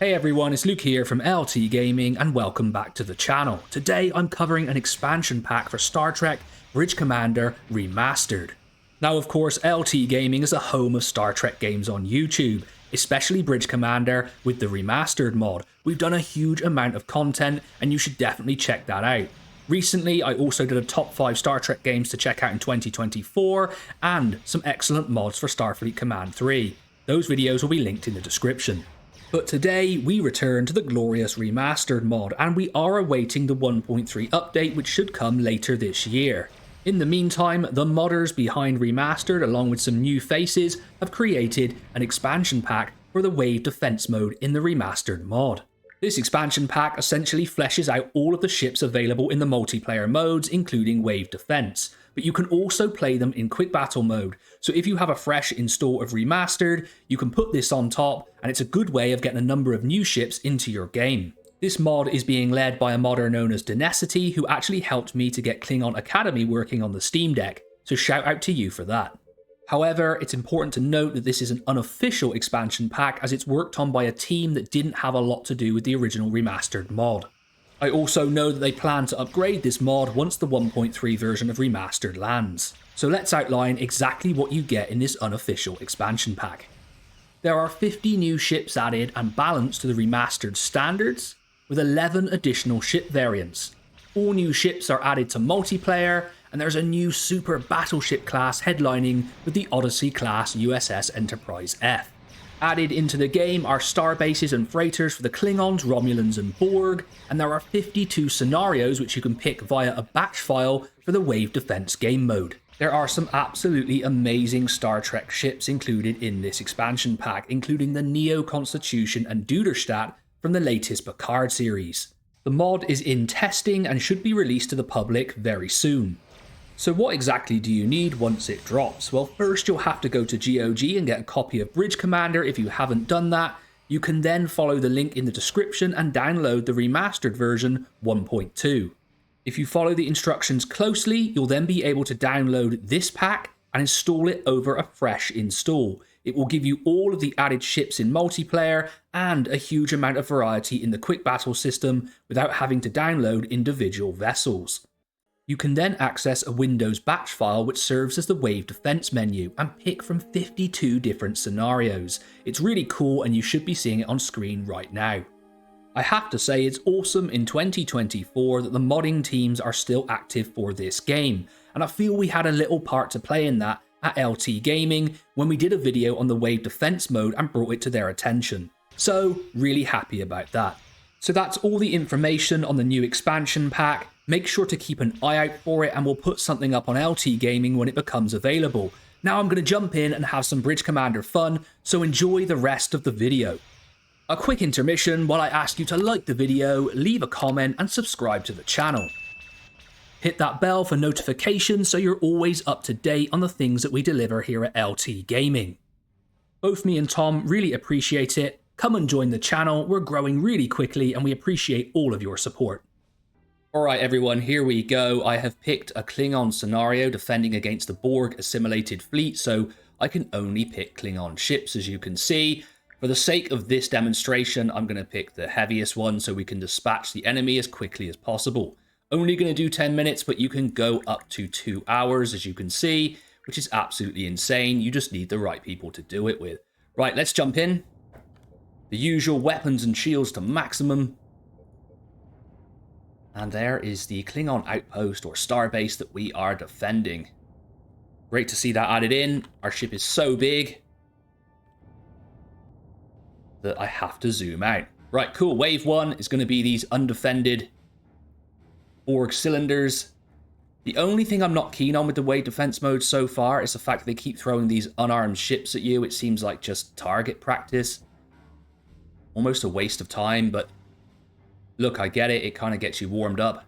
Hey everyone, it's Luke here from LT Gaming and welcome back to the channel. Today I'm covering an expansion pack for Star Trek Bridge Commander Remastered. Now of course LT Gaming is a home of Star Trek games on YouTube, especially Bridge Commander with the Remastered mod. We've done a huge amount of content and you should definitely check that out. Recently I also did a top 5 Star Trek games to check out in 2024 and some excellent mods for Starfleet Command 3. Those videos will be linked in the description. But today, we return to the glorious Remastered mod, and we are awaiting the 1.3 update which should come later this year. In the meantime, the modders behind Remastered, along with some new faces, have created an expansion pack for the Wave Defense mode in the Remastered mod. This expansion pack essentially fleshes out all of the ships available in the multiplayer modes, including Wave Defense. But you can also play them in quick battle mode, so if you have a fresh install of Remastered, you can put this on top, and it's a good way of getting a number of new ships into your game. This mod is being led by a modder known as Denacity, who actually helped me to get Klingon Academy working on the Steam Deck, so shout out to you for that. However, it's important to note that this is an unofficial expansion pack as it's worked on by a team that didn't have a lot to do with the original Remastered mod. I also know that they plan to upgrade this mod once the 1.3 version of Remastered lands. So let's outline exactly what you get in this unofficial expansion pack. There are 50 new ships added and balanced to the Remastered standards, with 11 additional ship variants. All new ships are added to multiplayer, and there's a new super battleship class headlining with the Odyssey class USS Enterprise F. Added into the game are starbases and freighters for the Klingons, Romulans and Borg, and there are 52 scenarios which you can pick via a batch file for the Wave Defense game mode. There are some absolutely amazing Star Trek ships included in this expansion pack, including the Neo Constitution and Duderstadt from the latest Picard series. The mod is in testing and should be released to the public very soon. So what exactly do you need once it drops? Well, first you'll have to go to GOG and get a copy of Bridge Commander if you haven't done that. You can then follow the link in the description and download the remastered version 1.2. If you follow the instructions closely, you'll then be able to download this pack and install it over a fresh install. It will give you all of the added ships in multiplayer and a huge amount of variety in the quick battle system without having to download individual vessels. You can then access a Windows batch file which serves as the Wave Defense menu and pick from 52 different scenarios. It's really cool and you should be seeing it on screen right now. I have to say it's awesome in 2024 that the modding teams are still active for this game, and I feel we had a little part to play in that at LT Gaming when we did a video on the Wave Defense mode and brought it to their attention. So really happy about that. So that's all the information on the new expansion pack. Make sure to keep an eye out for it and we'll put something up on LT Gaming when it becomes available. Now I'm going to jump in and have some Bridge Commander fun, so enjoy the rest of the video. A quick intermission while I ask you to like the video, leave a comment and subscribe to the channel. Hit that bell for notifications so you're always up to date on the things that we deliver here at LT Gaming. Both me and Tom really appreciate it. Come and join the channel, we're growing really quickly and we appreciate all of your support. Alright everyone, here we go. I have picked a Klingon scenario defending against the Borg assimilated fleet, so I can only pick Klingon ships as you can see. For the sake of this demonstration, I'm going to pick the heaviest one so we can dispatch the enemy as quickly as possible. Only going to do 10 minutes, but you can go up to 2 hours as you can see, which is absolutely insane. You just need the right people to do it with. Right, let's jump in. The usual weapons and shields to maximum. And there is the Klingon outpost or starbase that we are defending. Great to see that added in. Our ship is so big that I have to zoom out. Right, cool. Wave 1 is going to be these undefended Borg cylinders. The only thing I'm not keen on with the Wave Defense mode so far is the fact that they keep throwing these unarmed ships at you. It seems like just target practice. Almost a waste of time, but look, I get it. It kind of gets you warmed up.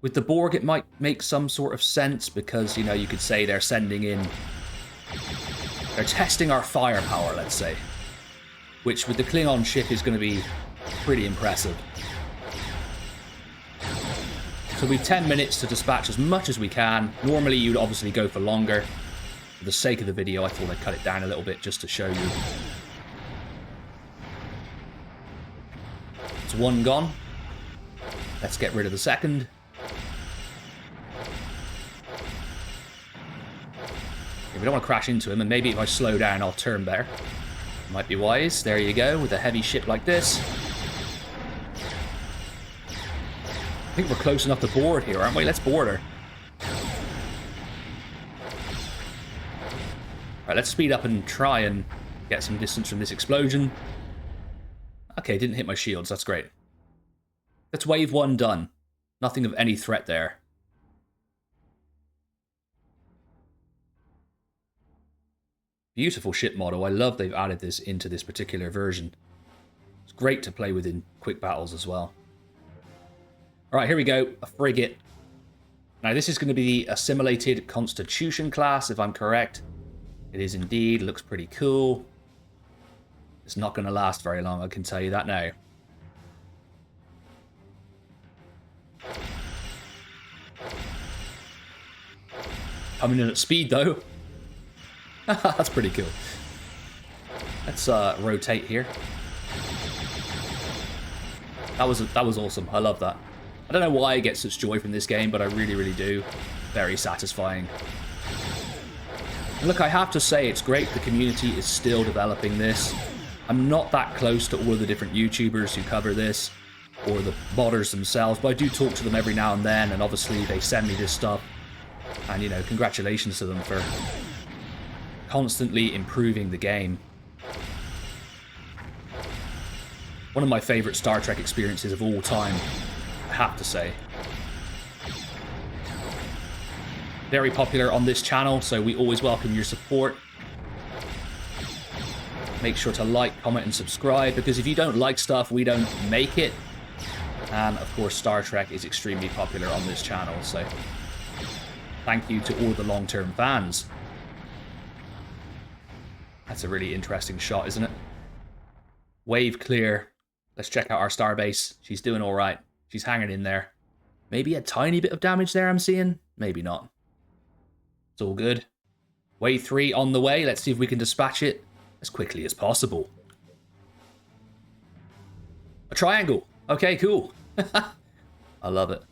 With the Borg, it might make some sort of sense because, you know, you could say they're sending in... They're testing our firepower, let's say. Which, with the Klingon ship, is going to be pretty impressive. So we've 10 minutes to dispatch as much as we can. Normally, you'd obviously go for longer. For the sake of the video, I thought I'd cut it down a little bit just to show you. It's one gone. Let's get rid of the second. We don't want to crash into him, and maybe if I slow down, I'll turn better. Might be wise. There you go, with a heavy ship like this. I think we're close enough to board here, aren't we? Let's board her. Alright, let's speed up and try and get some distance from this explosion. Okay, didn't hit my shields. That's great. That's wave 1 done. Nothing of any threat there. Beautiful ship model. I love they've added this into this particular version. It's great to play with in quick battles as well. Alright, here we go. A frigate. Now, this is going to be the assimilated Constitution class, if I'm correct. It is indeed. Looks pretty cool. It's not going to last very long, I can tell you that now. Coming in at speed, though. That's pretty cool. Let's rotate here. That was awesome. I love that. I don't know why I get such joy from this game, but I really, really do. Very satisfying. And look, I have to say, it's great the community is still developing this. I'm not that close to all of the different YouTubers who cover this, or the modders themselves, but I do talk to them every now and then, and obviously they send me this stuff. And, you know, congratulations to them for constantly improving the game. One of my favorite Star Trek experiences of all time, I have to say. Very popular on this channel, so we always welcome your support. Make sure to like, comment, and subscribe, because if you don't like stuff, we don't make it. And, of course, Star Trek is extremely popular on this channel, so thank you to all the long-term fans. That's a really interesting shot, isn't it? Wave clear. Let's check out our starbase. She's doing all right. She's hanging in there. Maybe a tiny bit of damage there I'm seeing. Maybe not. It's all good. Wave 3 on the way. Let's see if we can dispatch it as quickly as possible. A triangle. Okay, cool. I love it.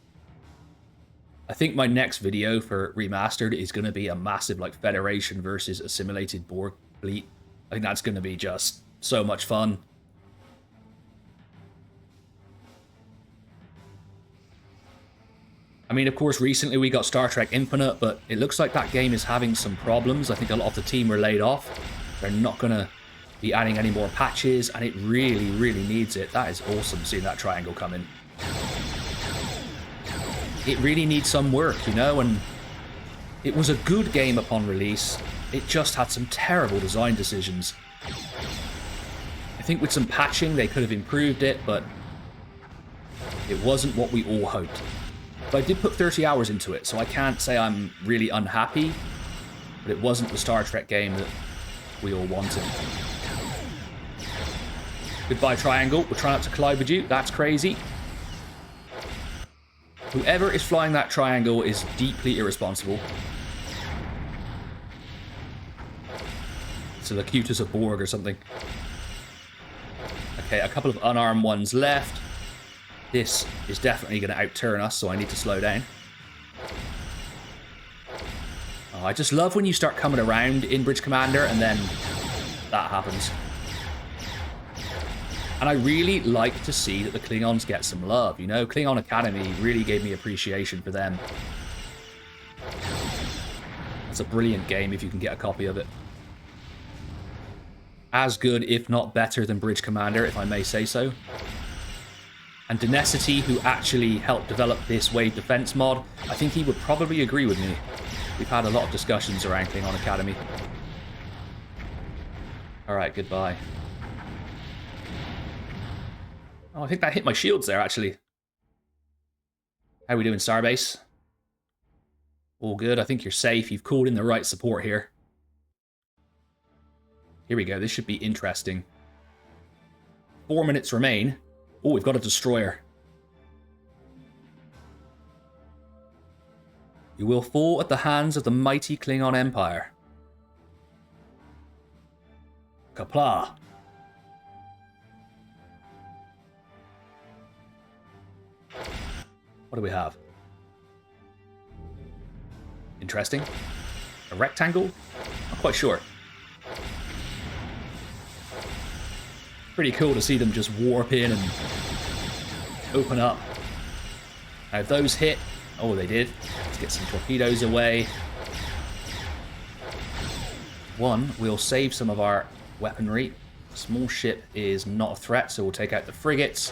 I think my next video for Remastered is going to be a massive, like, Federation versus assimilated Borg fleet. I think that's going to be just so much fun. I mean, of course, recently we got Star Trek Infinite, but it looks like that game is having some problems. I think a lot of the team were laid off. They're not going to be adding any more patches, and it really, really needs it. That is awesome, seeing that triangle come in. It really needs some work, you know, and it was a good game upon release. It just had some terrible design decisions. I think with some patching, they could have improved it, but it wasn't what we all hoped. But I did put 30 hours into it, so I can't say I'm really unhappy, but it wasn't the Star Trek game that we all wanted. Goodbye, triangle. We're trying not to collide with you. That's crazy. Whoever is flying that triangle is deeply irresponsible. It's a Locutus of Borg or something. Okay, a couple of unarmed ones left. This is definitely going to outturn us, so I need to slow down. Oh, I just love when you start coming around in Bridge Commander and then that happens. And I really like to see that the Klingons get some love, you know? Klingon Academy really gave me appreciation for them. It's a brilliant game if you can get a copy of it. As good, if not better, than Bridge Commander, if I may say so. And Denacity, who actually helped develop this Wave Defense mod, I think he would probably agree with me. We've had a lot of discussions around Klingon Academy. Alright, goodbye. Oh, I think that hit my shields there, actually. How are we doing, Starbase? All good. I think you're safe. You've called in the right support here. Here we go. This should be interesting. 4 minutes remain. Oh, we've got a destroyer. You will fall at the hands of the mighty Klingon Empire. Kapla. What do we have? Interesting. A rectangle? Not quite sure. Pretty cool to see them just warp in and open up. Now if those hit... Oh, they did. Let's get some torpedoes away. One, we'll save some of our weaponry. Small ship is not a threat, so we'll take out the frigates.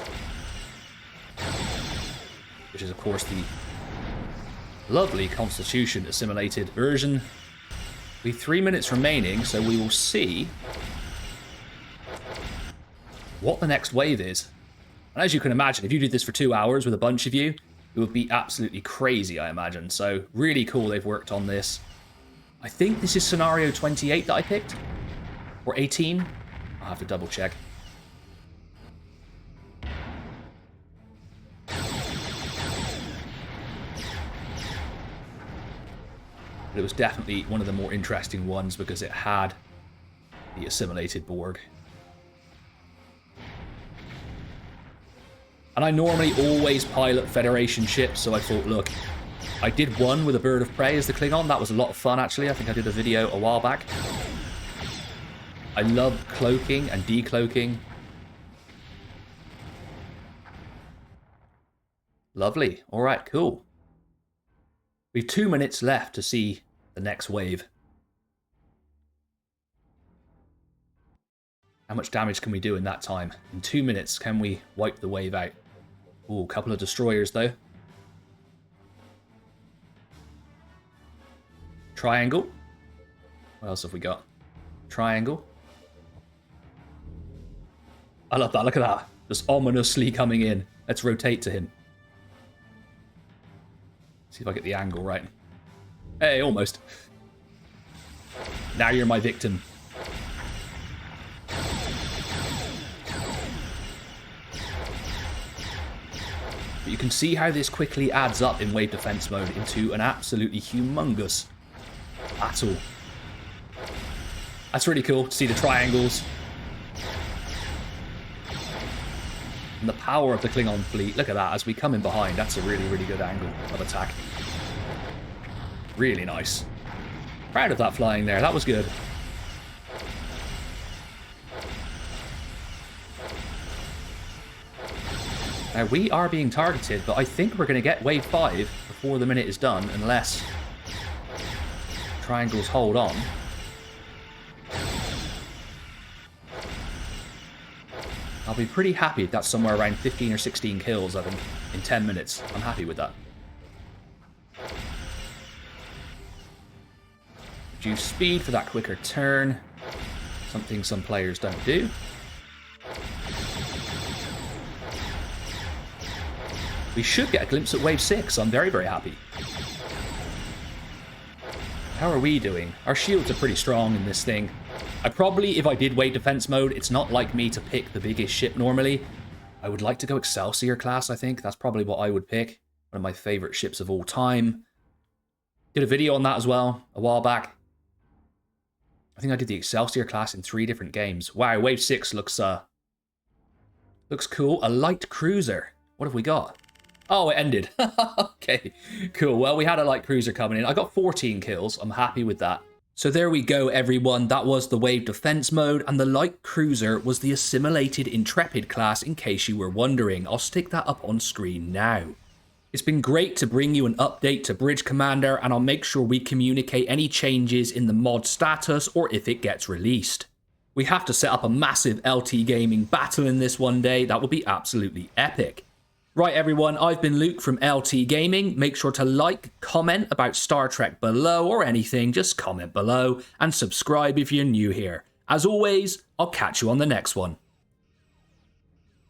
Which is, of course, the lovely Constitution assimilated version. We have 3 minutes remaining, so we will see what the next wave is. And as you can imagine, if you did this for 2 hours with a bunch of you, it would be absolutely crazy, I imagine. So, really cool they've worked on this. I think this is scenario 28 that I picked. Or 18. I'll have to double check. But it was definitely one of the more interesting ones because it had the assimilated Borg. And I normally always pilot Federation ships, so I thought, look, I did one with a bird of prey as the Klingon. That was a lot of fun, actually. I think I did a video a while back. I love cloaking and decloaking. Lovely. All right, cool. We have 2 minutes left to see the next wave. How much damage can we do in that time? In 2 minutes, can we wipe the wave out? Ooh, a couple of destroyers, though. Triangle. What else have we got? Triangle. I love that. Look at that. Just ominously coming in. Let's rotate to him. See if I get the angle right. Hey, almost. Now you're my victim. But you can see how this quickly adds up in wave defense mode into an absolutely humongous battle. That's really cool to see the triangles. And the power of the Klingon fleet. Look at that, as we come in behind. That's a really, really good angle of attack. Really nice. Proud of that flying there. That was good. Now, we are being targeted, but I think we're going to get wave 5 before the minute is done, unless triangles hold on. I'll be pretty happy if that's somewhere around 15 or 16 kills, I think, in 10 minutes. I'm happy with that. Reduce speed for that quicker turn. Something some players don't do. We should get a glimpse at wave 6. I'm very, very happy. How are we doing? Our shields are pretty strong in this thing. I probably, if I did wave defense mode, it's not like me to pick the biggest ship normally. I would like to go Excelsior class, I think. That's probably what I would pick. One of my favorite ships of all time. Did a video on that as well, a while back. I think I did the Excelsior class in 3 different games. Wow, wave 6 looks cool. A light cruiser. What have we got? Oh, it ended. Okay, cool. Well, we had a light cruiser coming in. I got 14 kills. I'm happy with that. So there we go, everyone. That was the wave defense mode, and the light cruiser was the assimilated Intrepid class, in case you were wondering. I'll stick that up on screen now. It's been great to bring you an update to Bridge Commander, and I'll make sure we communicate any changes in the mod status or if it gets released. We have to set up a massive LT Gaming battle in this one day. That would be absolutely epic. Right, everyone, I've been Luke from LT Gaming. Make sure to like, comment about Star Trek below or anything, just comment below, and subscribe if you're new here. As always, I'll catch you on the next one.